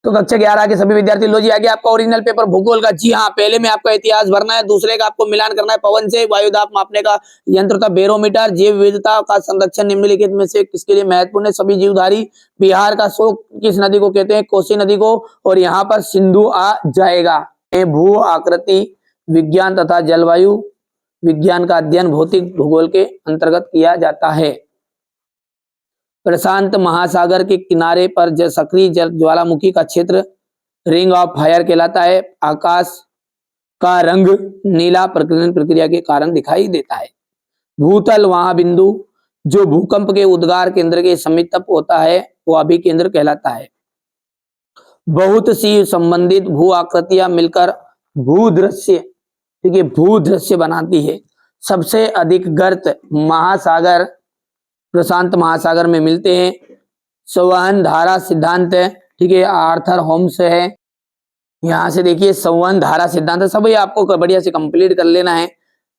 तो कक्षा 11 के सभी विद्यार्थी लो जी आगे आपका ओरिजिनल पेपर भूगोल का। जी हाँ, पहले में आपका इतिहास भरना है, दूसरे का आपको मिलान करना है पवन से, वायुदाब मापने का यंत्र था बैरोमीटर, जैव विविधता का संरक्षण निम्नलिखित में से किसके लिए महत्वपूर्ण है, सभी जीवधारी। बिहार का शोक किस नदी को कहते हैं, कोसी नदी को, और यहाँ पर सिंधु आ जाएगा। भू आकृति विज्ञान तथा जलवायु विज्ञान का अध्ययन भौतिक भूगोल के अंतर्गत किया जाता है। प्रशांत महासागर के किनारे पर सक्रिय ज्वालामुखी का क्षेत्र रिंग ऑफ फायर कहलाता है। आकाश का रंग नीला प्रकीर्णन प्रक्रिया के कारण दिखाई देता है। भूतल वहां बिंदु जो भूकंप के उद्गार केंद्र के समीप होता है वो अभिकेंद्र कहलाता है। बहुत सी संबंधित भू आकृतियां मिलकर भूदृश्य, ठीक है, भूदृश्य बनाती है। सबसे अधिक गर्त महासागर प्रशांत महासागर में मिलते हैं। संवहन धारा सिद्धांत है, ठीक है, आर्थर होम्स है। यहाँ से देखिए संवहन धारा सिद्धांत सब ये आपको बढ़िया से कंप्लीट कर लेना है।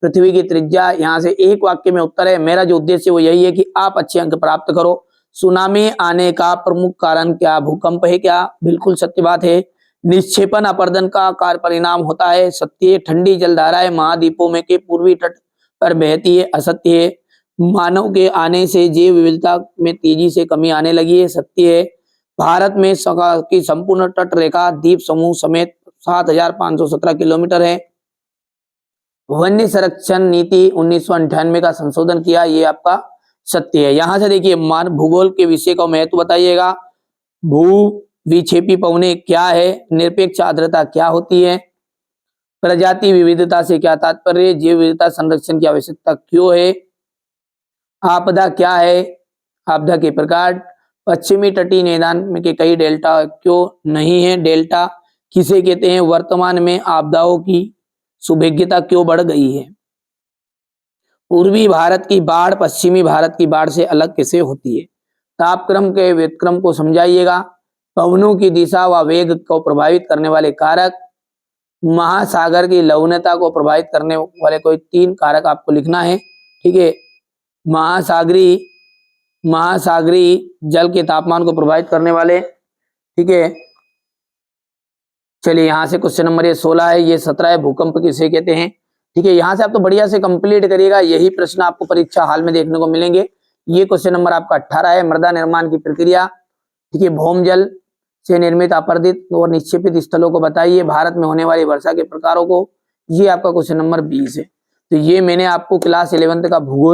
पृथ्वी की त्रिज्या, यहाँ से एक वाक्य में उत्तर है। मेरा जो उद्देश्य वो यही है कि आप अच्छे अंक प्राप्त करो। सुनामी आने का प्रमुख कारण क्या, भूकंप है क्या, बिल्कुल सत्य बात है। निक्षेपण अपर्दन का कार्य परिणाम होता है, सत्य। ठंडी जलधाराएं महाद्वीपों में के पूर्वी तट पर बहती है, असत्य है। मानव के आने से जैव विविधता में तेजी से कमी आने लगी है, सत्य है। भारत में की संपूर्ण तट रेखा द्वीप समूह समेत 7,517 किलोमीटर है। वन्य संरक्षण नीति 1998 का संशोधन किया, ये आपका सत्य है। यहां से देखिए मान भूगोल के विषय का महत्व बताइएगा। भू विक्षेपी पवने क्या है, निरपेक्ष आर्द्रता क्या होती है, प्रजाति विविधता से क्या तात्पर्य, जैव विविधता संरक्षण की आवश्यकता क्यों है, आपदा क्या है, आपदा के प्रकार, पश्चिमी तटीय मैदान में के कई डेल्टा क्यों नहीं है, डेल्टा किसे कहते हैं, वर्तमान में आपदाओं की सुभेद्यता क्यों बढ़ गई है, पूर्वी भारत की बाढ़ पश्चिमी भारत की बाढ़ से अलग कैसे होती है, तापक्रम के व्युत्क्रम को समझाइएगा, पवनों की दिशा व वेग को प्रभावित करने वाले कारक, महासागर की लवणता को प्रभावित करने वाले कोई 3 कारक आपको लिखना है, ठीक है। महासागरी जल के तापमान को प्रभावित करने वाले, ठीक है। चलिए यहाँ से क्वेश्चन नंबर ये 16 है, ये 17 है, भूकंप किसे कहते हैं, ठीक है। यहाँ से आप तो बढ़िया से कंप्लीट करिएगा, यही प्रश्न आपको परीक्षा हाल में देखने को मिलेंगे। ये क्वेश्चन नंबर आपका 18 है, मृदा निर्माण की प्रक्रिया, ठीक है। भौम जल से निर्मित अपरदित और निक्षेपित स्थलों को बताइए, भारत में होने वाली वर्षा के प्रकारों को, ये आपका क्वेश्चन नंबर 20 है। तो ये मैंने आपको क्लास 11th का भूगोल